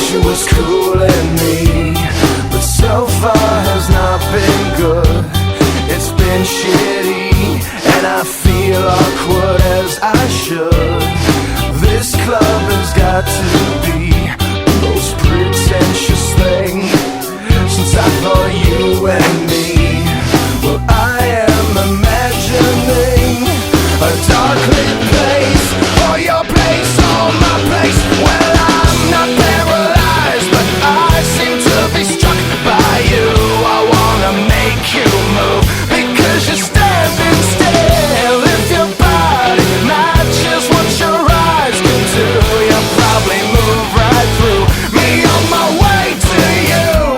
she was cool and me, but so far has not been good. It's been shitty, and I feel awkward as I should. This club has got to be